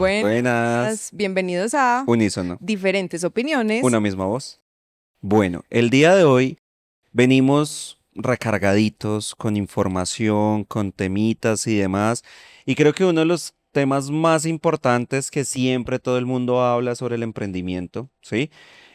Buenas. Bienvenidos a Unísono. Diferentes Opiniones. Una misma voz. Bueno, el día de hoy venimos recargaditos con información, con temitas y demás. Y creo que uno de los temas más importantes que siempre todo el mundo habla sobre el emprendimiento, ¿sí?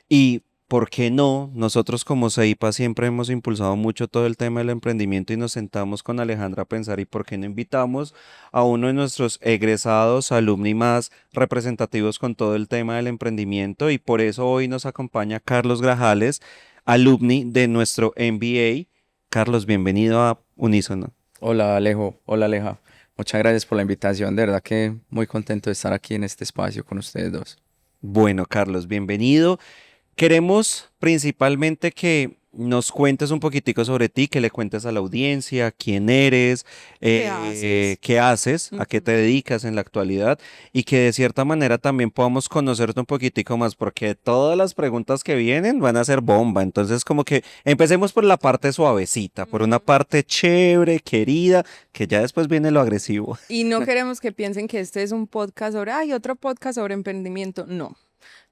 Y ¿por qué no? Nosotros como CEIPA siempre hemos impulsado mucho todo el tema del emprendimiento y nos sentamos con Alejandra a pensar, ¿y por qué no invitamos a uno de nuestros egresados, alumni más representativos con todo el tema del emprendimiento? Y por eso hoy nos acompaña Carlos Grajales, alumni de nuestro MBA. Carlos, bienvenido a Unísono. Hola Alejo, hola Aleja. Muchas gracias por la invitación. De verdad que muy contento de estar aquí en este espacio con ustedes dos. Bueno, Carlos, bienvenido. Queremos principalmente que nos cuentes un poquitico sobre ti, que le cuentes a la audiencia quién eres, ¿Qué haces? qué haces, a qué te Ujú. dedicas en la actualidad y que de cierta manera también podamos conocerte un poquitico más, porque todas las preguntas que vienen van a ser bomba. Entonces, como que empecemos por la parte suavecita, por una Ujú. parte chévere, querida, que ya después viene lo agresivo. Y no queremos que piensen que este es un podcast sobre, otro podcast sobre emprendimiento. No,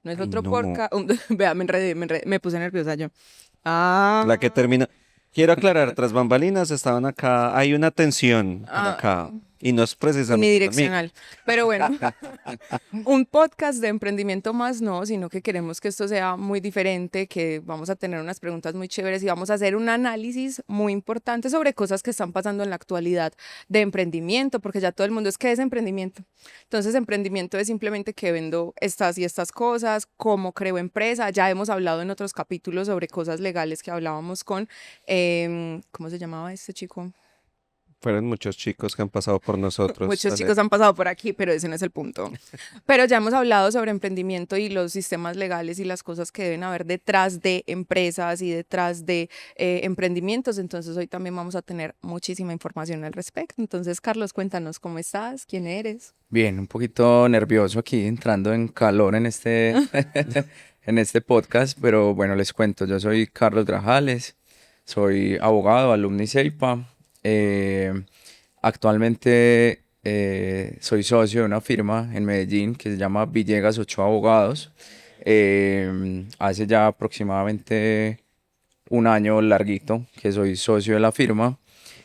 no es Ay, otro no. podcast. Vea, me puse nerviosa yo. Ah, La que termina. Quiero aclarar, tras bambalinas estaban acá, hay una tensión por ah, acá y no es precisamente conmigo. unidireccional. Pero bueno, un podcast de emprendimiento más no, sino que queremos que esto sea muy diferente, que vamos a tener unas preguntas muy chéveres y vamos a hacer un análisis muy importante sobre cosas que están pasando en la actualidad de emprendimiento, porque ya todo el mundo es que es emprendimiento. Entonces, emprendimiento es simplemente que vendo estas y estas cosas, cómo creo empresa. Ya hemos hablado en otros capítulos sobre cosas legales que hablábamos con, ¿cómo se llamaba este chico? Fueron muchos chicos que han pasado por nosotros. Muchos chicos han pasado por aquí, pero ese no es el punto. Pero ya hemos hablado sobre emprendimiento y los sistemas legales y las cosas que deben haber detrás de empresas y detrás de emprendimientos. Entonces hoy también vamos a tener muchísima información al respecto. Entonces, Carlos, cuéntanos cómo estás, quién eres. Bien, un poquito nervioso aquí, entrando en calor en en este podcast, pero bueno, les cuento, yo soy Carlos Grajales, soy abogado, alumni CEIPA. Actualmente soy socio de una firma en Medellín que se llama Villegas Ochoa Abogados. Hace ya aproximadamente un año larguito que soy socio de la firma,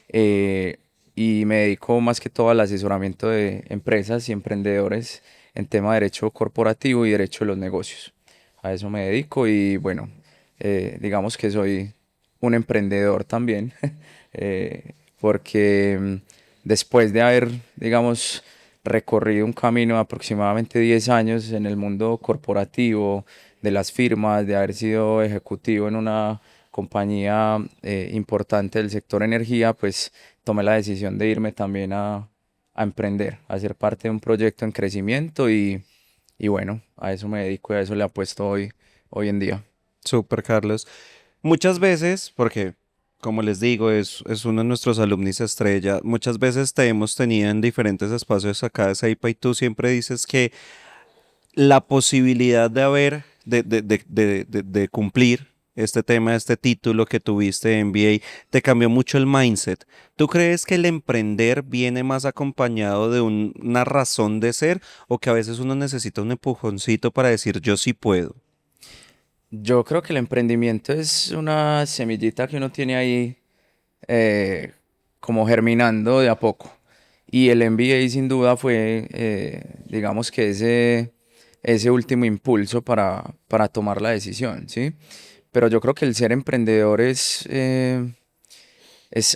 eh, y me dedico más que todo al asesoramiento de empresas y emprendedores en tema de derecho corporativo y derecho de los negocios. A eso me dedico y bueno, digamos que soy un emprendedor también, porque después de haber, digamos, recorrido un camino de aproximadamente 10 años en el mundo corporativo, de las firmas, de haber sido ejecutivo en una compañía importante del sector energía, pues tomé la decisión de irme también a emprender, a ser parte de un proyecto en crecimiento y bueno, a eso me dedico y a eso le apuesto hoy en día. Súper, Carlos. Muchas veces, porque como les digo, es uno de nuestros alumnis estrella, muchas veces te hemos tenido en diferentes espacios acá de Seipa y tú siempre dices que la posibilidad de haber, de cumplir este tema, este título que tuviste de MBA, te cambió mucho el mindset. ¿Tú crees que el emprender viene más acompañado de una razón de ser o que a veces uno necesita un empujoncito para decir yo sí puedo? Yo creo que el emprendimiento es una semillita que uno tiene ahí eh, como germinando de a poco. Y el MBA sin duda fue, digamos que ese último impulso para tomar la decisión, ¿sí? Pero yo creo que el ser emprendedor es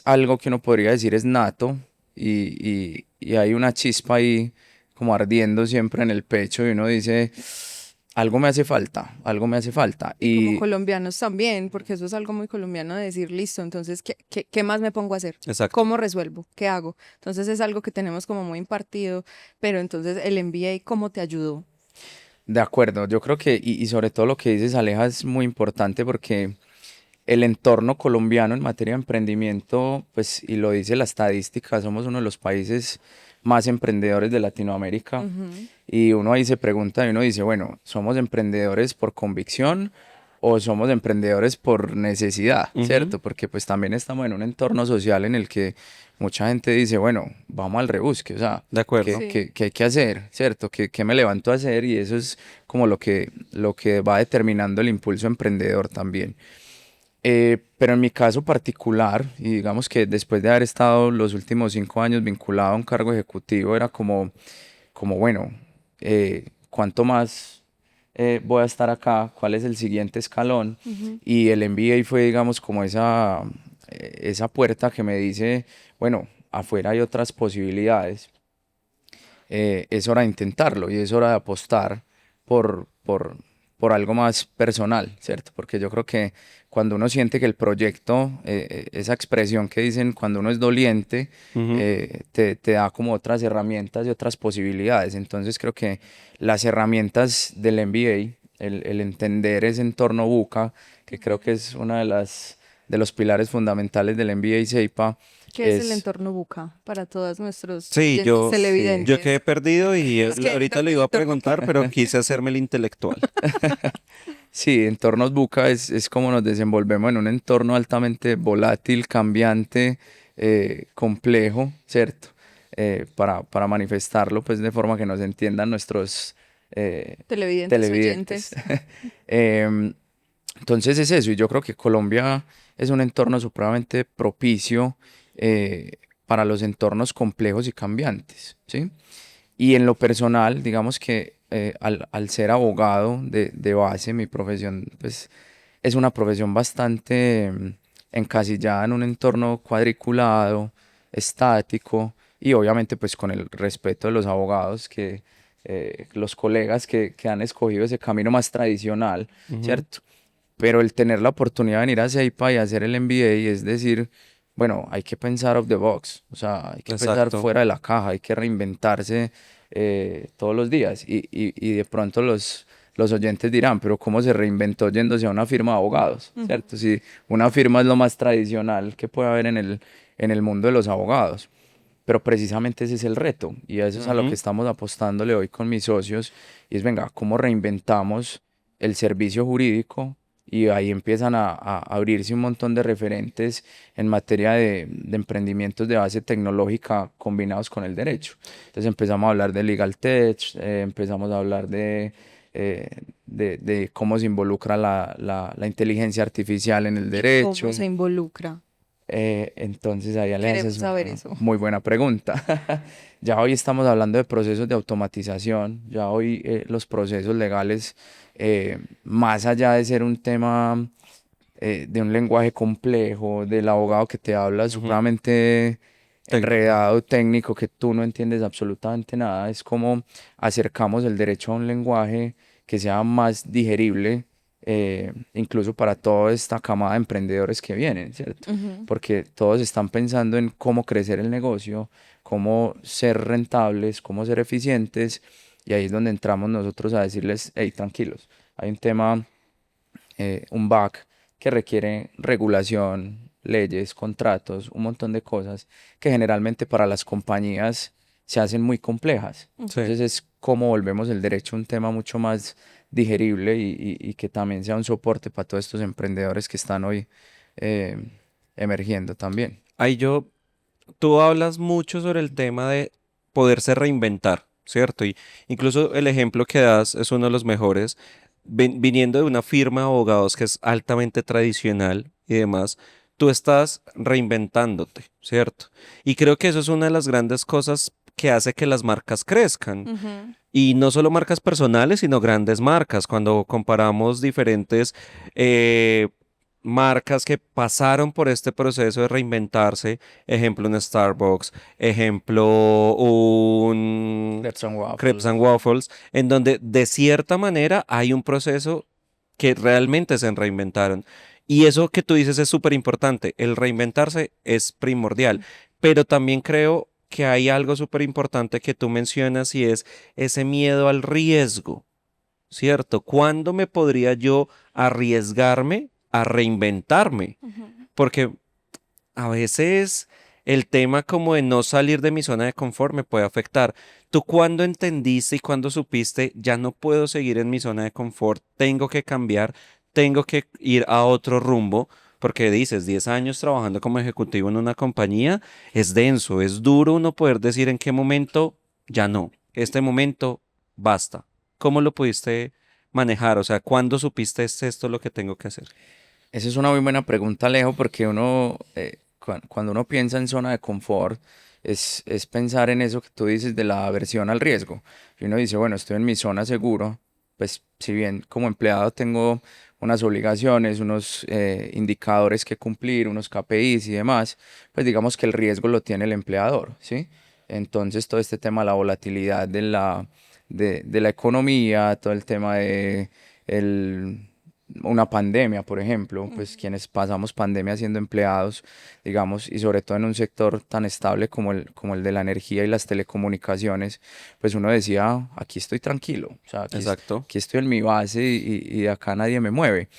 algo que uno podría decir es nato y hay una chispa ahí como ardiendo siempre en el pecho y uno dice, algo me hace falta, algo me hace falta. Y como Y colombianos también, porque eso es algo muy colombiano de decir, listo, entonces, ¿qué más me pongo a hacer? Exacto. ¿Cómo resuelvo? ¿Qué hago? Entonces es algo que tenemos como muy impartido, pero entonces el MBA, ¿cómo te ayudó? de acuerdo, yo creo que, y sobre todo lo que dices, Aleja, es muy importante porque el entorno colombiano en materia de emprendimiento, pues, y lo dice la estadística, somos uno de los países más emprendedores de Latinoamérica. Ujú. Y uno ahí se pregunta y uno dice, bueno, ¿somos emprendedores por convicción o somos emprendedores por necesidad, Ujú. ¿cierto? Porque pues también estamos en un entorno social en el que mucha gente dice, bueno, vamos al rebusque, o sea, De acuerdo. Sí. ¿qué hay que hacer, ¿cierto? ¿Qué me levanto a hacer? Y eso es como lo que va determinando el impulso emprendedor también. Pero en mi caso particular, y digamos que después de haber estado los últimos 5 años vinculado a un cargo ejecutivo, era como bueno, ¿cuánto más voy a estar acá? ¿Cuál es el siguiente escalón? Ujú. Y el MBA fue, digamos, como esa puerta que me dice, bueno, afuera hay otras posibilidades, es hora de intentarlo y es hora de apostar por, por, por algo más personal, ¿cierto? Porque yo creo que cuando uno siente que el proyecto, esa expresión que dicen cuando uno es doliente, Ujú. te da como otras herramientas y otras posibilidades. Entonces creo que las herramientas del MBA, el entender ese entorno buca, que creo que es una de los pilares fundamentales del MBA SEIPA, ¿Qué es el es entorno buca para todos nuestros Sí, oyentes sí. yo quedé televidentes? perdido y Es que, ahorita lo iba a entorno preguntar, buca. pero quise hacerme el intelectual. Sí, entornos buca es como nos desenvolvemos en un entorno altamente volátil, cambiante, complejo, ¿cierto? Para manifestarlo pues de forma que nos entiendan nuestros Televidentes, televidentes. oyentes. Em, entonces es eso, y yo creo que Colombia es un entorno supremamente propicio para los entornos complejos y cambiantes, ¿sí? Y en lo personal, digamos que al ser abogado de base, mi profesión pues, es una profesión bastante encasillada en un entorno cuadriculado, estático y obviamente pues con el respeto de los abogados, los colegas que han escogido ese camino más tradicional, Ujú. ¿cierto? Pero el tener la oportunidad de venir a CEIPA y hacer el MBA es decir, bueno, hay que pensar out the box, o sea, hay que pensar Exacto. fuera de la caja, hay que reinventarse todos los días. Y de pronto los oyentes dirán, pero ¿cómo se reinventó yéndose a una firma de abogados? Ujú. ¿Cierto? Si una firma es lo más tradicional que puede haber en el mundo de los abogados. Pero precisamente ese es el reto y eso es a lo que Ujú. estamos apostándole hoy con mis socios y es, venga, ¿cómo reinventamos el servicio jurídico? Y ahí empiezan a abrirse un montón de referentes en materia de emprendimientos de base tecnológica combinados con el derecho. Entonces empezamos a hablar de Legal Tech, empezamos a hablar eh, de cómo se involucra la inteligencia artificial en el ¿Y cómo derecho. se involucra? Entonces ahí le Queremos haces saber una eso. muy buena pregunta. Ya hoy estamos hablando de procesos de automatización, ya hoy los procesos legales, más allá de ser un tema de un lenguaje complejo, del abogado que te habla Ujú. supremamente Técnico. enredado, técnico, que tú no entiendes absolutamente nada, es como acercamos el derecho a un lenguaje que sea más digerible, incluso para toda esta camada de emprendedores que vienen, ¿cierto? Ujú. Porque todos están pensando en cómo crecer el negocio, cómo ser rentables, cómo ser eficientes, y ahí es donde entramos nosotros a decirles, hey, tranquilos, hay un tema, un back que requiere regulación, leyes, contratos, un montón de cosas que generalmente para las compañías se hacen muy complejas. Sí. Entonces es cómo volvemos el derecho un tema mucho más digerible y que también sea un soporte para todos estos emprendedores que están hoy eh, emergiendo también. Ahí tú hablas mucho sobre el tema de poderse reinventar, ¿cierto? Y incluso el ejemplo que das es uno de los mejores. Viniendo de una firma de abogados que es altamente tradicional y demás, tú estás reinventándote, ¿cierto? Y creo que eso es una de las grandes cosas que hace que las marcas crezcan. Ujú. Y no solo marcas personales, sino grandes marcas. Cuando comparamos diferentes eh, marcas que pasaron por este proceso de reinventarse, ejemplo un Starbucks, ejemplo un Crepes and Crepes and Waffles. Waffles, en donde de cierta manera hay un proceso que realmente se reinventaron. Y eso que tú dices es súper importante. El reinventarse es primordial, pero también creo que hay algo súper importante que tú mencionas y es ese miedo al riesgo, ¿cierto? ¿Cuándo me podría yo arriesgarme a reinventarme? Ujú. Porque a veces el tema como de no salir de mi zona de confort me puede afectar. ¿Tú cuándo entendiste y cuándo supiste, ya no puedo seguir en mi zona de confort, tengo que cambiar? tengo que ir a otro rumbo, porque dices, 10 años trabajando como ejecutivo en una compañía, es denso, es duro uno poder decir en qué momento ya no, este momento basta. ¿Cómo lo pudiste manejar? O sea, ¿cuándo supiste es esto lo que tengo que hacer? Esa es una muy buena pregunta, Alejo, porque uno, cuando uno piensa en zona de confort, es pensar en eso que tú dices de la aversión al riesgo. Y uno dice, bueno, estoy en mi zona seguro, pues si bien como empleado tengo unas obligaciones, unos indicadores que cumplir, unos KPIs y demás, pues digamos que el riesgo lo tiene el empleador, ¿sí? Entonces todo este tema de la volatilidad de la economía, todo el tema de el una pandemia, por ejemplo, pues quienes pasamos pandemia siendo empleados, digamos, y sobre todo en un sector tan estable como el de la energía y las telecomunicaciones, pues uno decía, "Ah, aquí estoy tranquilo, o sea, Exacto. aquí estoy en mi base y de acá nadie me mueve".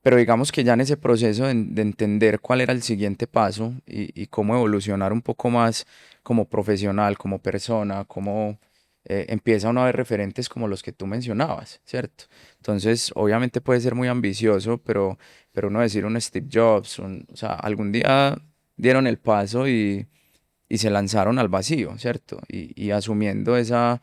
Pero digamos que ya en ese proceso de entender cuál era el siguiente paso y cómo evolucionar un poco más como profesional, como persona, cómo empieza uno a ver referentes como los que tú mencionabas, ¿cierto? Entonces, obviamente puede ser muy ambicioso, pero uno decir un Steve Jobs, o sea, algún día dieron el paso y se lanzaron al vacío, ¿cierto? Y asumiendo esa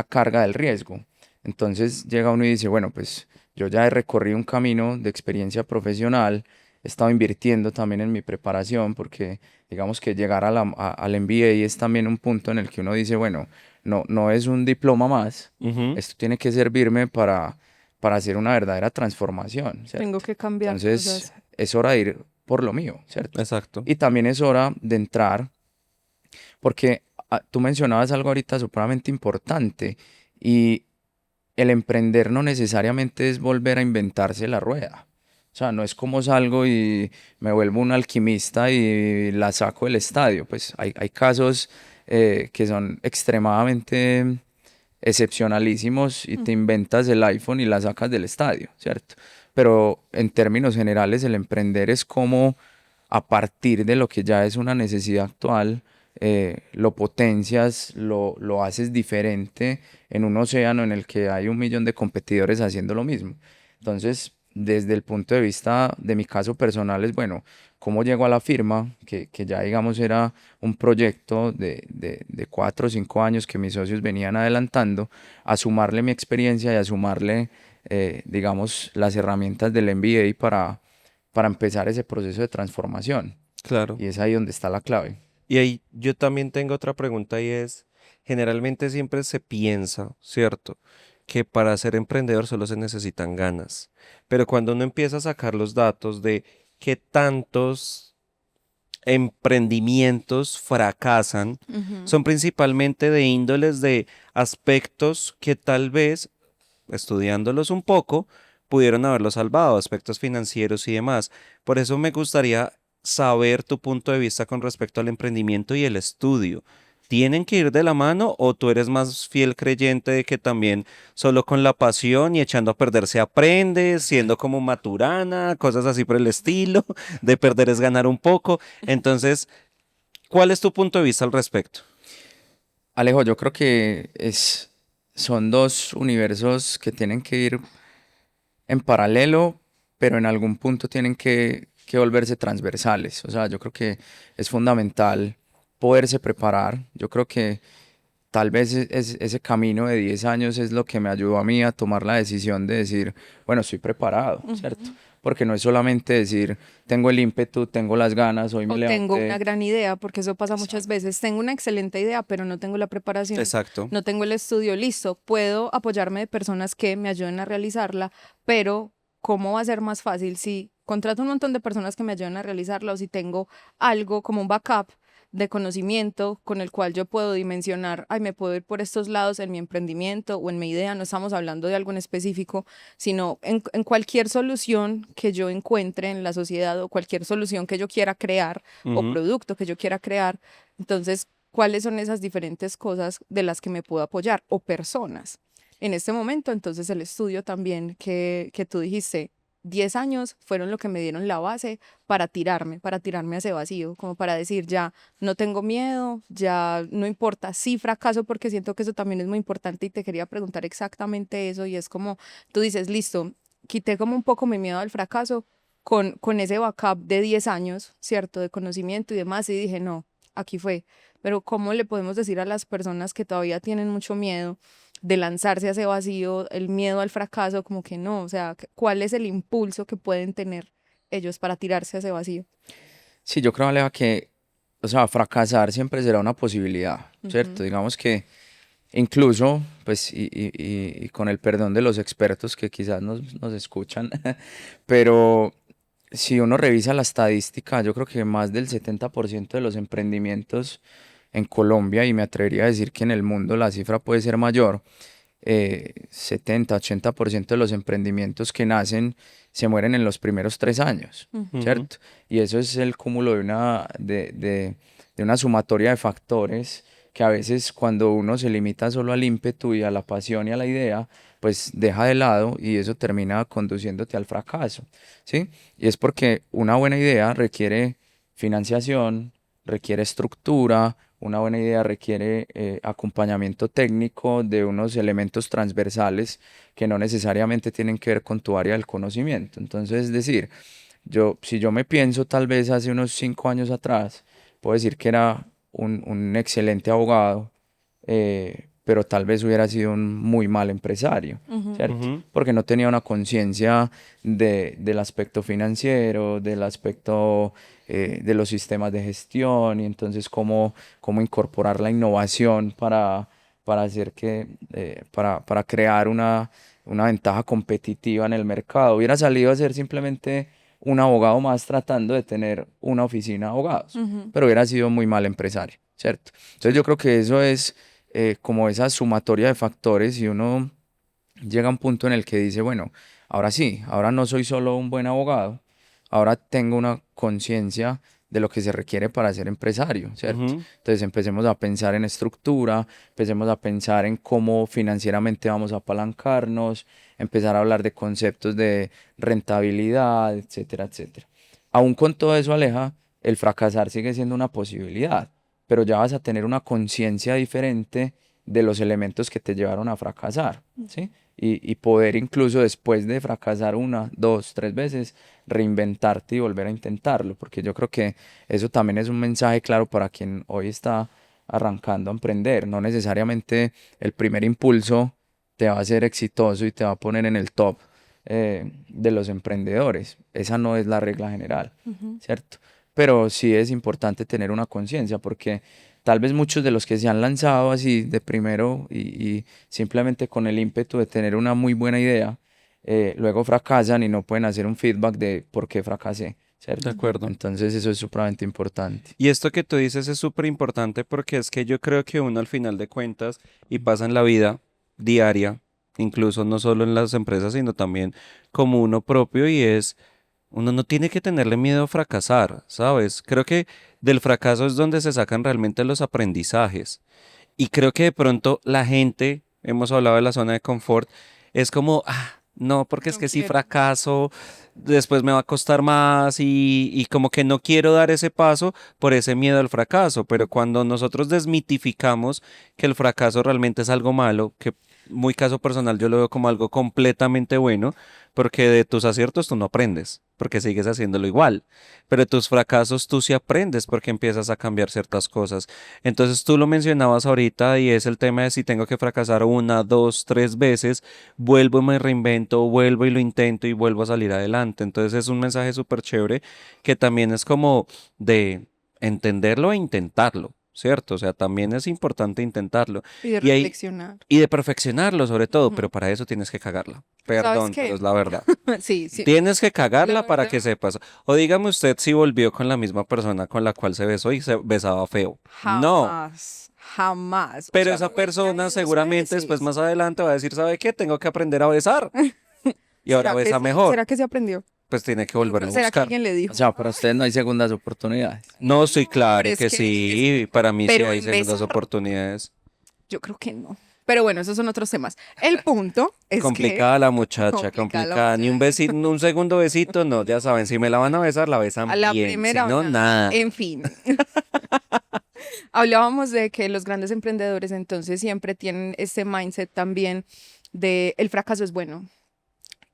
carga del riesgo. Entonces llega uno y dice, bueno, pues yo ya he recorrido un camino de experiencia profesional, he estado invirtiendo también en mi preparación, porque digamos que llegar al MBA es también un punto en el que uno dice, bueno, no es un diploma más, Ujú. esto tiene que servirme para hacer una verdadera transformación, Tengo ¿cierto? que cambiar Entonces cosas. es hora de ir por lo mío, ¿cierto? Exacto. Y también es hora de entrar porque tú mencionabas algo ahorita supremamente importante y el emprender no necesariamente es volver a inventarse la rueda. O sea, no es como salgo y me vuelvo un alquimista y la saco del estadio. Pues hay casos que son extremadamente excepcionalísimos y te inventas el iPhone y la sacas del estadio, ¿cierto? Pero en términos generales el emprender es como a partir de lo que ya es una necesidad actual, lo potencias, lo haces diferente en un océano en el que hay 1 millón de competidores haciendo lo mismo. Entonces, desde el punto de vista de mi caso personal es, bueno, ¿cómo llego a la firma? Que ya digamos era un proyecto de 4 o 5 años que mis socios venían adelantando, a sumarle mi experiencia y a sumarle, digamos, las herramientas del MBA para empezar ese proceso de transformación. Claro. Y es ahí donde está la clave. Y ahí yo también tengo otra pregunta y es, generalmente siempre se piensa, ¿cierto? Que para ser emprendedor solo se necesitan ganas. Pero cuando uno empieza a sacar los datos de qué tantos emprendimientos fracasan, Ujú. son principalmente de índoles de aspectos que tal vez, estudiándolos un poco, pudieron haberlo salvado, aspectos financieros y demás. Por eso me gustaría saber tu punto de vista con respecto al emprendimiento y el estudio. ¿Tienen que ir de la mano o tú eres más fiel creyente de que también solo con la pasión y echando a perder se aprende, siendo como Maturana, cosas así por el estilo, de perder es ganar un poco? Entonces, ¿cuál es tu punto de vista al respecto? Alejo, yo creo que son dos universos que tienen que ir en paralelo, pero en algún punto tienen que volverse transversales. O sea, yo creo que es fundamental poderse preparar. Yo creo que tal vez ese camino de 10 años es lo que me ayudó a mí a tomar la decisión de decir, bueno, estoy preparado, ¿cierto? Ujú. Porque no es solamente decir, tengo el ímpetu, tengo las ganas, hoy me O tengo una levanté. gran idea, porque eso pasa muchas Exacto. veces. Tengo una excelente idea, pero no tengo la preparación, Exacto. no tengo el estudio listo. Puedo apoyarme de personas que me ayuden a realizarla, pero ¿cómo va a ser más fácil si contrato un montón de personas que me ayuden a realizarla o si tengo algo como un backup de conocimiento con el cual yo puedo dimensionar, ay, me puedo ir por estos lados en mi emprendimiento o en mi idea? No estamos hablando de algo en específico, sino en cualquier solución que yo encuentre en la sociedad o cualquier solución que yo quiera crear o Ujú. producto que yo quiera crear. Entonces, ¿cuáles son esas diferentes cosas de las que me puedo apoyar o personas? En este momento, entonces, el estudio también que tú dijiste, 10 años fueron lo que me dieron la base para tirarme a ese vacío, como para decir, ya no tengo miedo, ya no importa si fracaso, porque siento que eso también es muy importante y te quería preguntar exactamente eso y es como, tú dices, listo, quité como un poco mi miedo al fracaso con ese backup de 10 años, ¿cierto? De conocimiento y demás, y dije, no, aquí fue. Pero ¿cómo le podemos decir a las personas que todavía tienen mucho miedo de lanzarse a ese vacío, el miedo al fracaso, como que no? O sea, ¿cuál es el impulso que pueden tener ellos para tirarse a ese vacío? Sí, yo creo, Aleja, que, o sea, fracasar siempre será una posibilidad, ¿cierto? Ujú, Digamos que incluso, pues, y con el perdón de los expertos que quizás nos escuchan, pero si uno revisa la estadística, yo creo que más del 70% de los emprendimientos en Colombia, y me atrevería a decir que en el mundo la cifra puede ser mayor, 70-80% de los emprendimientos que nacen se mueren en los primeros 3 años, ujú, Ujú. ¿cierto? Y eso es el cúmulo de una sumatoria de factores que a veces cuando uno se limita solo al ímpetu y a la pasión y a la idea, pues deja de lado y eso termina conduciéndote al fracaso, ¿sí? Y es porque una buena idea requiere financiación, requiere estructura, una buena idea requiere acompañamiento técnico de unos elementos transversales que no necesariamente tienen que ver con tu área del conocimiento. Entonces, es decir, si yo me pienso tal vez hace unos 5 años atrás, puedo decir que era un excelente abogado, pero tal vez hubiera sido un muy mal empresario, ujú, ¿cierto? Ujú. Porque no tenía una conciencia del aspecto financiero, del aspecto de los sistemas de gestión y entonces cómo incorporar la innovación para hacer para crear una ventaja competitiva en el mercado. Hubiera salido a ser simplemente un abogado más tratando de tener una oficina de abogados, ujú. pero hubiera sido muy mal empresario, ¿cierto? Entonces yo creo que eso es como esa sumatoria de factores y uno llega a un punto en el que dice, bueno, ahora sí, ahora no soy solo un buen abogado, ahora tengo una conciencia de lo que se requiere para ser empresario, ¿cierto? Ujú. Entonces empecemos a pensar en estructura, empecemos a pensar en cómo financieramente vamos a apalancarnos, empezar a hablar de conceptos de rentabilidad, etcétera, etcétera. Aún con todo eso, Aleja, el fracasar sigue siendo una posibilidad, pero ya vas a tener una conciencia diferente de los elementos que te llevaron a fracasar, ¿sí? Y poder incluso después de fracasar una, dos, tres veces, reinventarte y volver a intentarlo, porque yo creo que eso también es un mensaje claro para quien hoy está arrancando a emprender. No necesariamente el primer impulso te va a ser exitoso y te va a poner en el top de los emprendedores. Esa no es la regla general, Ujú. ¿cierto? Pero sí es importante tener una conciencia porque tal vez muchos de los que se han lanzado así de primero y simplemente con el ímpetu de tener una muy buena idea, luego fracasan y no pueden hacer un feedback de por qué fracasé, De ¿cierto? acuerdo. Entonces eso es supremamente importante. Y esto que tú dices es súper importante porque es que yo creo que uno al final de cuentas y pasa en la vida diaria, incluso no solo en las empresas, sino también como uno propio y es, uno no tiene que tenerle miedo a fracasar, ¿sabes? Creo que del fracaso es donde se sacan realmente los aprendizajes. Y creo que de pronto la gente, hemos hablado de la zona de confort, es como, no, porque es No que si quiero. fracaso, después me va a costar más y como que no quiero dar ese paso por ese miedo al fracaso. Pero cuando nosotros desmitificamos que el fracaso realmente es algo malo, que muy caso personal yo lo veo como algo completamente bueno, porque de tus aciertos tú no aprendes, porque sigues haciéndolo igual, pero de tus fracasos tú sí aprendes porque empiezas a cambiar ciertas cosas. Entonces tú lo mencionabas ahorita y es el tema de si tengo que fracasar una, dos, tres veces, vuelvo y me reinvento, vuelvo y lo intento y vuelvo a salir adelante. Entonces es un mensaje súper chévere que también es como de entenderlo e intentarlo, ¿cierto? O sea, también es importante intentarlo. Y de Y ahí, reflexionar. y de perfeccionarlo sobre todo, Ujú. pero para eso tienes que cagarla. ¿Sabes Perdón, pero es qué? la verdad. Sí, sí, Tienes que la cagarla para verdad, que sepas. O dígame usted si volvió con la misma persona con la cual se besó y se besaba feo. No. jamás, jamás. O Pero sea, esa tuve que persona ir dos seguramente después veces. más adelante va a decir, ¿sabe qué? Tengo que aprender a besar. Y ahora ¿Será que besa sí? mejor. ¿Será que se aprendió? Pues tiene que volver a ¿Será que buscar. alguien le O dijo? sea, para ustedes no hay segundas oportunidades. No, sí, No, pero claro que es que, sí. Para mí sí pero hay en segundas besar, oportunidades. yo creo que no. Pero bueno, esos son otros temas. El punto es que Complicada la muchacha, complica la complicada. Ni un muchacha. besito, un segundo besito, no, ya saben, si me la van a besar, la A besan la bien. Si primera o no, nada. nada. En fin, hablábamos de que los grandes emprendedores entonces siempre tienen este mindset también de el fracaso es bueno.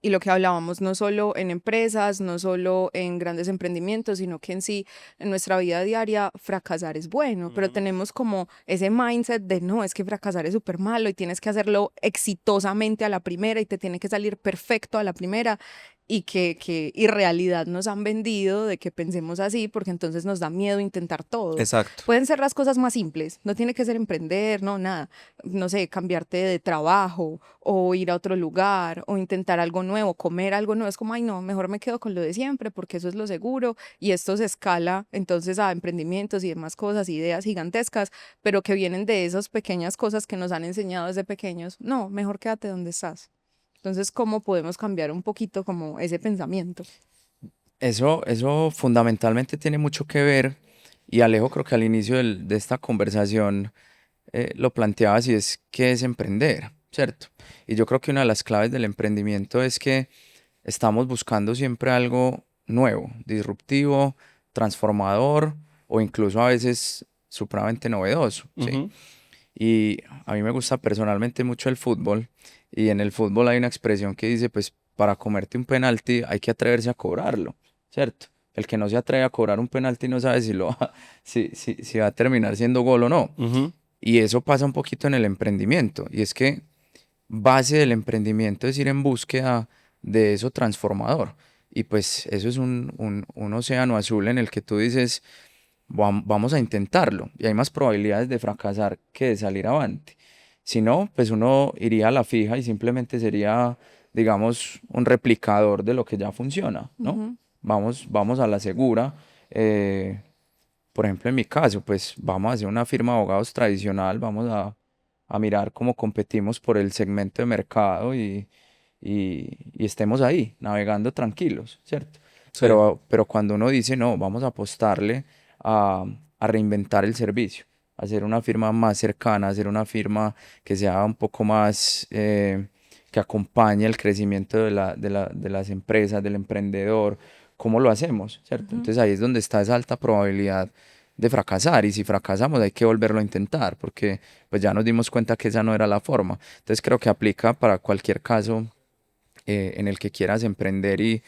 Y lo que hablábamos, no solo en empresas, no solo en grandes emprendimientos, sino que en sí, en nuestra vida diaria, fracasar es bueno, pero tenemos como ese mindset de no, es que fracasar es súper malo y tienes que hacerlo exitosamente a la primera y te tiene que salir perfecto a la primera y que irrealidad nos han vendido de que pensemos así porque entonces nos da miedo intentar todo. Exacto. Pueden ser las cosas más simples, no tiene que ser emprender, no, nada, no sé, cambiarte de trabajo o ir a otro lugar o intentar algo nuevo, comer algo nuevo, es como, ay no, mejor me quedo con lo de siempre porque eso es lo seguro y esto se escala entonces a emprendimientos y demás cosas, ideas gigantescas, pero que vienen de esas pequeñas cosas que nos han enseñado desde pequeños, no, mejor quédate donde estás. Entonces, ¿cómo podemos cambiar un poquito como ese pensamiento? Eso fundamentalmente tiene mucho que ver, y Alejo creo que al inicio de esta conversación lo planteabas y es qué es emprender, ¿cierto? Y yo creo que una de las claves del emprendimiento es que estamos buscando siempre algo nuevo, disruptivo, transformador o incluso a veces supremamente novedoso, ¿sí? Ujú. Y a mí me gusta personalmente mucho el fútbol y en el fútbol hay una expresión que dice, pues para comerte un penalti hay que atreverse a cobrarlo, ¿cierto? El que no se atreve a cobrar un penalti no sabe si va a terminar siendo gol o no. Ujú. Y eso pasa un poquito en el emprendimiento. Y es que base del emprendimiento es ir en búsqueda de eso transformador. Y pues eso es un océano azul en el que tú dices, vamos a intentarlo. Y hay más probabilidades de fracasar que de salir avante. Si no, pues uno iría a la fija y simplemente sería, digamos, un replicador de lo que ya funciona, ¿no? Ujú. Vamos a la segura. Por ejemplo, en mi caso, pues vamos a hacer una firma de abogados tradicional, vamos a mirar cómo competimos por el segmento de mercado y estemos ahí, navegando tranquilos, ¿cierto? Sí. Pero cuando uno dice, no, vamos a apostarle a, a reinventar el servicio, hacer una firma más cercana, hacer una firma que sea un poco más, que acompañe el crecimiento de las empresas, del emprendedor, ¿cómo lo hacemos? ¿Cierto? Ujú. Entonces ahí es donde está esa alta probabilidad de fracasar y si fracasamos hay que volverlo a intentar porque pues ya nos dimos cuenta que esa no era la forma. Entonces creo que aplica para cualquier caso en el que quieras emprender y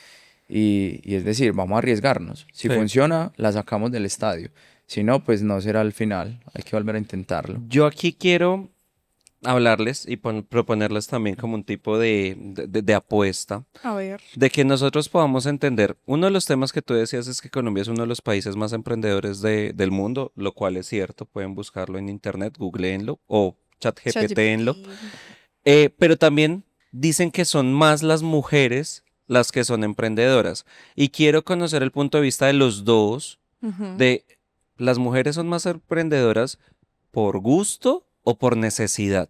es decir, vamos a arriesgarnos. Si Sí. funciona, la sacamos del estadio. Si no, pues no será el final. Hay que volver a intentarlo. Yo aquí quiero hablarles y proponerles también como un tipo de apuesta, A ver. de que nosotros podamos entender, uno de los temas que tú decías es que Colombia es uno de los países más emprendedores del mundo, lo cual es cierto, pueden buscarlo en internet, googleenlo o ChatGPT. ChatGPTenlo, pero también dicen que son más las mujeres las que son emprendedoras y quiero conocer el punto de vista de los dos, Ujú. de las mujeres son más emprendedoras por gusto o por necesidad.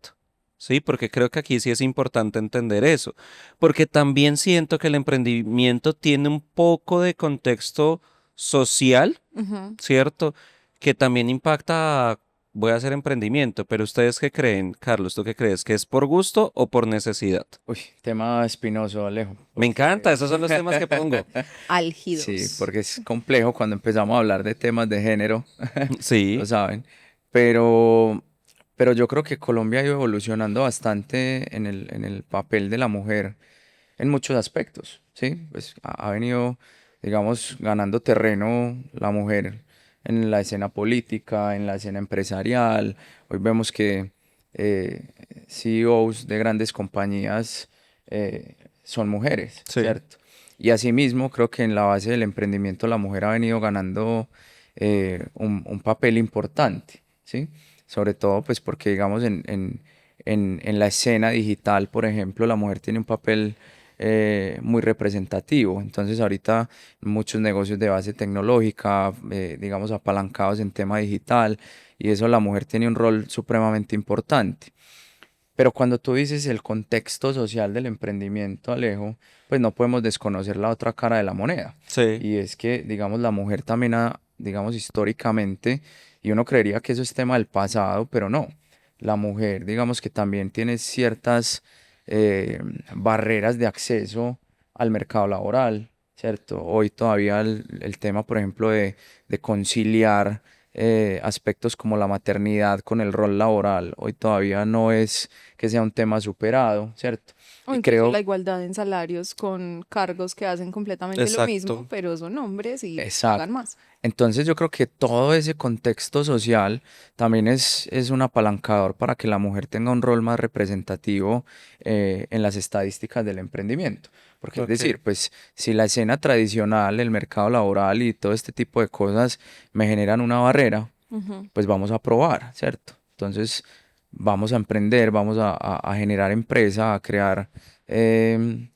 Sí, porque creo que aquí sí es importante entender eso, porque también siento que el emprendimiento tiene un poco de contexto social, Ujú. ¿cierto? Que también impacta a, voy a hacer emprendimiento, pero ¿ustedes qué creen, Carlos? ¿Tú qué crees? ¿Que es por gusto o por necesidad? Uy, tema espinoso, Alejo, Me encanta, porque esos son los temas que pongo. sí, Álgidos. porque es complejo cuando empezamos a hablar de temas de género, lo Sí, saben. Pero, pero yo creo que Colombia ha ido evolucionando bastante en el papel de la mujer en muchos aspectos, ¿sí? Pues ha venido, digamos, ganando terreno la mujer en la escena política, en la escena empresarial. Hoy vemos que eh, CEOs de grandes compañías son mujeres, sí, ¿cierto? Y asimismo, creo que en la base del emprendimiento la mujer ha venido ganando un papel importante, ¿sí? Sobre todo, pues porque, digamos, en la escena digital, por ejemplo, la mujer tiene un papel muy representativo. Entonces, ahorita muchos negocios de base tecnológica, digamos, apalancados en tema digital, y eso la mujer tiene un rol supremamente importante. Pero cuando tú dices el contexto social del emprendimiento, Alejo, pues no podemos desconocer la otra cara de la moneda. sí. Y es que, digamos, la mujer también ha, digamos, históricamente, y uno creería que eso es tema del pasado, pero no. La mujer, digamos que también tiene ciertas eh, barreras de acceso al mercado laboral, ¿cierto? Hoy todavía el tema, por ejemplo, de conciliar aspectos como la maternidad con el rol laboral, hoy todavía no es que sea un tema superado, ¿cierto? O Y incluso creo, la igualdad en salarios con cargos que hacen completamente lo mismo, Exacto. pero son hombres y pagan exacto. más. Entonces yo creo que todo ese contexto social también es un apalancador para que la mujer tenga un rol más representativo en las estadísticas del emprendimiento. Porque es Ok. decir, pues si la escena tradicional, el mercado laboral y todo este tipo de cosas me generan una barrera, Ujú. pues vamos a probar, ¿cierto? Entonces vamos a emprender, vamos a generar empresa, a crear, em,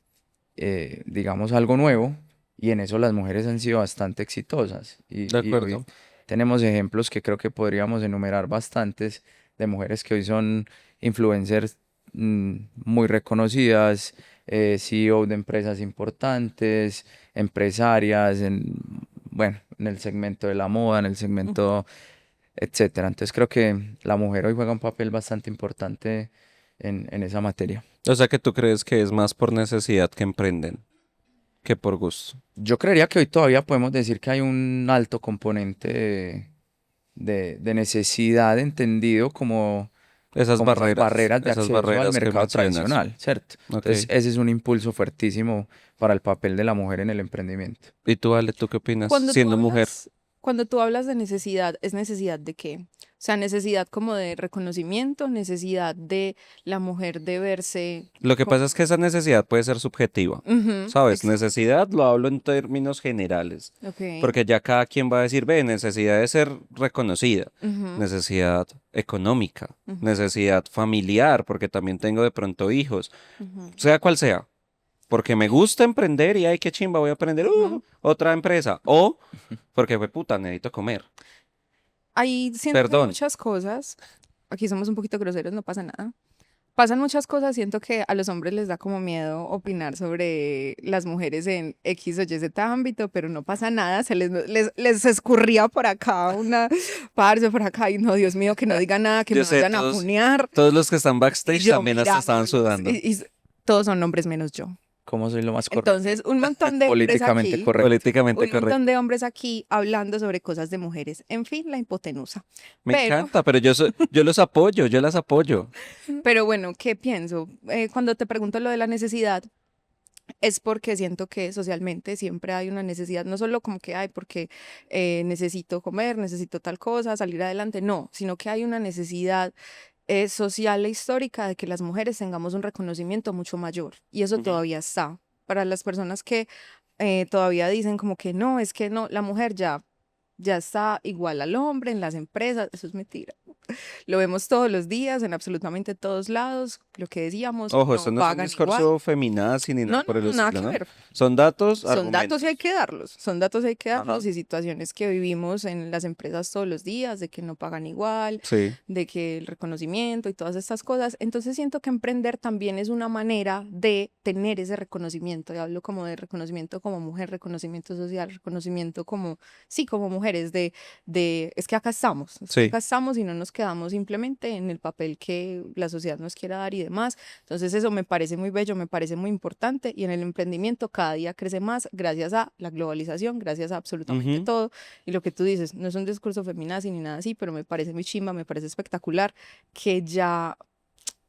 digamos, algo nuevo. Y en eso las mujeres han sido bastante exitosas. De Y hoy acuerdo. tenemos ejemplos que creo que podríamos enumerar bastantes de mujeres que hoy son influencers muy reconocidas, CEO de empresas importantes, empresarias, bueno, en el segmento de la moda, en el Ujú. segmento, etcétera. Entonces creo que la mujer hoy juega un papel bastante importante en esa materia. O sea que tú crees que es más por necesidad que emprenden que por gusto. Yo creería que hoy todavía podemos decir que hay un alto componente de necesidad entendido como esas barreras de Esas acceso al barreras que mercado mencionas. tradicional, ¿cierto? Ok. Entonces ese es un impulso fuertísimo para el papel de la mujer en el emprendimiento. ¿Y tú, Ale, tú qué opinas Cuando tú siendo mujer? hablas, cuando tú hablas de necesidad, ¿es necesidad de qué? O sea, necesidad como de reconocimiento, necesidad de la mujer de verse Lo que pasa es que como... esa necesidad puede ser subjetiva, Ujú, ¿sabes? exacto. Necesidad lo hablo en términos generales, Ok. porque ya cada quien va a decir, ve, necesidad de ser reconocida, Ujú, necesidad económica, ujú, necesidad familiar, porque también tengo de pronto hijos, ujú, sea cual sea, porque me gusta emprender y ay, qué chimba, voy a aprender ujú. otra empresa, o porque fue puta, necesito comer. Ahí siento que hay Perdón, muchas cosas. Aquí somos un poquito groseros, no pasa nada. Pasan muchas cosas, siento que a los hombres les da como miedo opinar sobre las mujeres en X o Y Z ámbito, pero no pasa nada, les escurría por acá una parce por acá y no, Dios mío, que no diga nada, que yo me sé, vayan a punear. todos los que están Y backstage yo también hasta estaban mirándolos, sudando. todos son hombres menos yo. ¿Cómo soy lo más correcto? Entonces, un montón de hombres Políticamente aquí, correcto. Políticamente un montón correcto. de hombres aquí hablando sobre cosas de mujeres. En fin, la hipotenusa. Me Pero encanta, pero yo los apoyo, yo las apoyo. Pero bueno, ¿qué pienso? Cuando te pregunto lo de la necesidad, es porque siento que socialmente siempre hay una necesidad, no solo como que hay porque necesito comer, necesito tal cosa, salir adelante, no, sino que hay una necesidad social e histórica de que las mujeres tengamos un reconocimiento mucho mayor. Y eso Ujú. todavía está. Para las personas que todavía dicen como que no, es que no, la mujer ya está igual al hombre en las empresas, eso es mentira. Lo vemos todos los días, en absolutamente todos lados. Lo que decíamos, Ojo, no esto no es un pagan igual. discurso feminazi ni nada No, por el no, nada estilo, que ¿no? ver. Son datos, Son datos y hay argumentos. que darlos. Son datos y hay que Ajá. darlos y situaciones que vivimos en las empresas todos los días, de que no pagan igual, Sí. de que el reconocimiento y todas estas cosas. Entonces siento que emprender también es una manera de tener ese reconocimiento. Y hablo como de reconocimiento como mujer, reconocimiento social, reconocimiento como, sí, como mujeres, es que acá estamos, es que Sí. acá estamos y no nos quedamos simplemente en el papel que la sociedad nos quiera dar y demás. Entonces eso me parece muy bello, me parece muy importante y en el emprendimiento cada día crece más gracias a la globalización, gracias a absolutamente Ujú. todo. Y lo que tú dices, no es un discurso feminazi ni nada así, pero me parece muy chimba, me parece espectacular que ya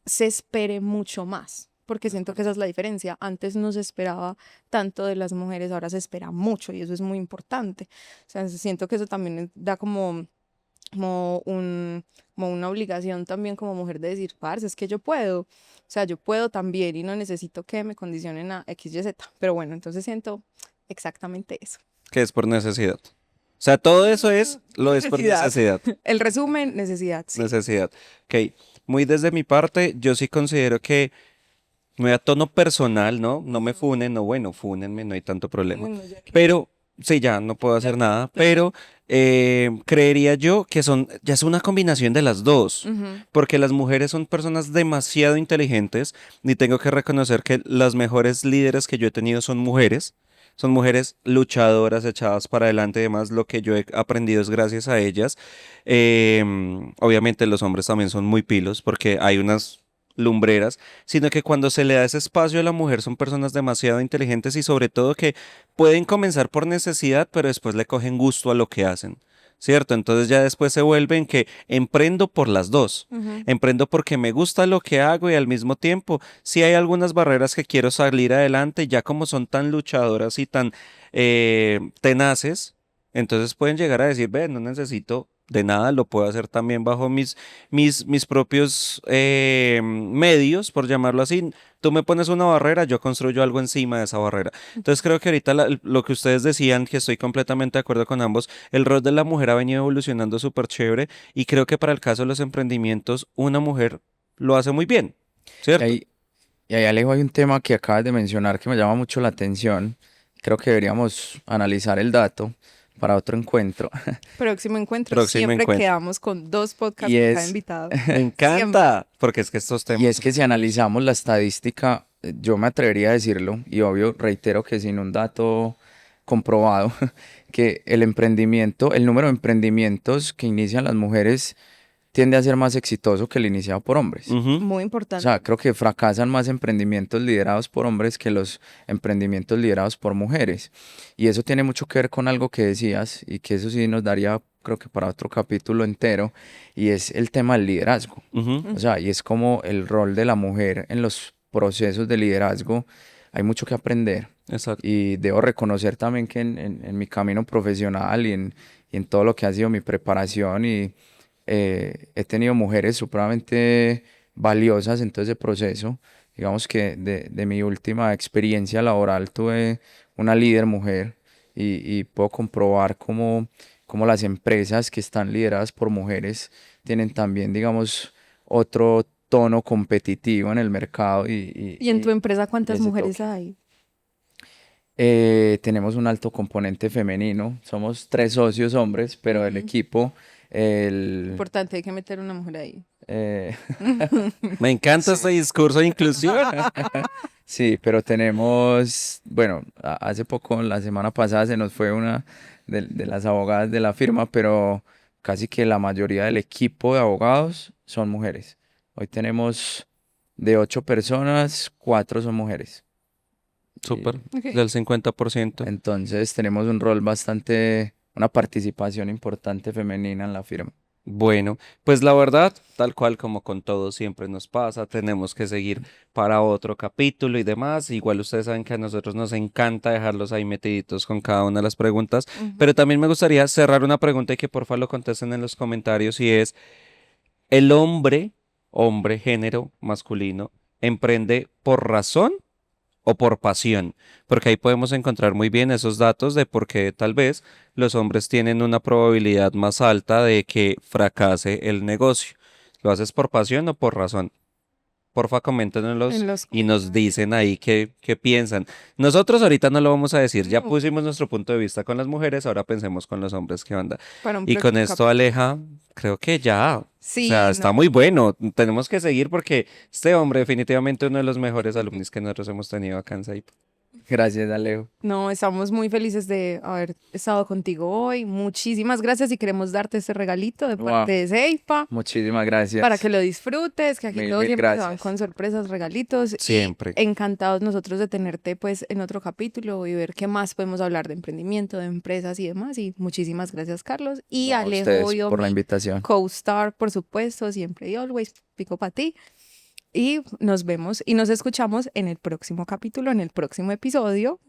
se espere mucho más. Porque De siento que acuerdo. esa es la diferencia. Antes no se esperaba tanto de las mujeres, ahora se espera mucho y eso es muy importante. O sea, siento que eso también da como un, como una obligación también como mujer de decir, parce, es que yo puedo, o sea, yo puedo también y no necesito que me condicionen a X, Y, Z. Pero bueno, entonces siento exactamente eso. Que es por necesidad. O sea, todo eso lo es por Necesidad. necesidad. El resumen, necesidad, sí. Necesidad. Ok. Muy desde mi parte, yo sí considero que, muy a tono personal, ¿no? No me Ujú. funen, no, bueno, fúnenme, no hay tanto problema. Bueno, ya que, Pero, sí, ya no puedo ya hacer que, nada, claro. pero creería yo que ya es una combinación de las dos, Ujú, porque las mujeres son personas demasiado inteligentes y tengo que reconocer que las mejores líderes que yo he tenido son mujeres luchadoras, echadas para adelante y demás, lo que yo he aprendido es gracias a ellas. Obviamente los hombres también son muy pilos porque hay unas lumbreras, sino que cuando se le da ese espacio a la mujer son personas demasiado inteligentes y sobre todo que pueden comenzar por necesidad, pero después le cogen gusto a lo que hacen. ¿cierto? Entonces ya después se vuelven que emprendo por las dos. Emprendo porque me gusta lo que hago y al mismo tiempo, si hay algunas barreras que quiero salir adelante, ya como son tan luchadoras y tan tenaces, entonces pueden llegar a decir, ve, no necesito de nada, lo puedo hacer también bajo mis propios medios, por llamarlo así. Tú me pones una barrera, yo construyo algo encima de esa barrera. Entonces creo que ahorita lo que ustedes decían, que estoy completamente de acuerdo con ambos, el rol de la mujer ha venido evolucionando súper chévere y creo que para el caso de los emprendimientos, una mujer lo hace muy bien, Y ¿cierto? ahí, y ahí, Alejo, hay un tema que acabas de mencionar que me llama mucho la atención. Creo que deberíamos analizar el dato para otro encuentro. Próximo encuentro, Próximo siempre encuentro. quedamos con 2 podcasts Y por cada es, invitado. Me Siempre. encanta, porque es que estos y temas... es que si analizamos la estadística, yo me atrevería a decirlo, y obvio reitero que sin un dato comprobado, que el emprendimiento, el número de emprendimientos que inician las mujeres tiende a ser más exitoso que el iniciado por hombres. Ujú, Muy O importante. sea, creo que fracasan más emprendimientos liderados por hombres que los emprendimientos liderados por mujeres. Y eso tiene mucho que ver con algo que decías y que eso sí nos daría, creo que para otro capítulo entero, y es el tema del liderazgo. ujú, O sea, y es como el rol de la mujer en los procesos de liderazgo. Hay mucho que aprender. exacto. Y debo reconocer también que en mi camino profesional y en todo lo que ha sido mi preparación he tenido mujeres supremamente valiosas en todo ese proceso. Digamos que de mi última experiencia laboral tuve una líder mujer y puedo comprobar cómo las empresas que están lideradas por mujeres tienen también, digamos, otro tono competitivo en el mercado ¿Y en tu empresa y cuántas ese mujeres toque. hay? Tenemos un alto componente femenino. Somos 3 socios hombres, pero el Ujú. equipo, el, Importante, hay que meter una mujer ahí. eh, Me encanta este discurso de inclusión. sí, pero tenemos, bueno, hace poco, la semana pasada se nos fue una de las abogadas de la firma, pero casi que la mayoría del equipo de abogados son mujeres. Hoy tenemos de 8 personas, 4 son mujeres. Súper, Ok. del 50%. Entonces tenemos un rol bastante, una participación importante femenina en la firma. Bueno, pues la verdad, tal cual como con todo siempre nos pasa, tenemos que seguir para otro capítulo y demás. Igual ustedes saben que a nosotros nos encanta dejarlos ahí metiditos con cada una de las preguntas, Ujú. pero también me gustaría cerrar una pregunta y que porfa lo contesten en los comentarios y es, ¿el hombre, género masculino, emprende por razón o por pasión? Porque ahí podemos encontrar muy bien esos datos de por qué tal vez los hombres tienen una probabilidad más alta de que fracase el negocio. ¿Lo haces por pasión o por razón? Porfa, coméntenoslos En los y nos comentarios. dicen ahí qué piensan. Nosotros ahorita no lo vamos a decir, ya No, pusimos nuestro punto de vista con las mujeres, ahora pensemos con los hombres qué onda. para un Y con próximo esto, capítulo. Aleja, creo que ya, o sea, Sí, está no. muy bueno. Tenemos que seguir porque este hombre definitivamente uno de los mejores alumnos que nosotros hemos tenido acá en SAIP. Gracias, Alejo. No, estamos muy felices de haber estado contigo hoy. Muchísimas gracias y queremos darte este regalito de parte Wow, de Seipa muchísimas para que gracias. lo disfrutes, que aquí Mil, todos mil siempre se van gracias. con sorpresas, regalitos y Siempre. encantados nosotros de tenerte pues en otro capítulo y ver qué más podemos hablar de emprendimiento, de empresas y demás. Y muchísimas gracias, Carlos. Y No, a Alejo, ustedes obvio, por la mi invitación. co-star, por supuesto, siempre y always, pico para ti. Y nos vemos y nos escuchamos en el próximo capítulo, en el próximo episodio.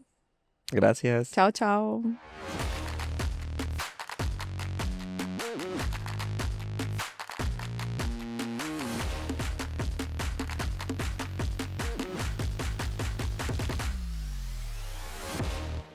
Gracias. Chao, chao.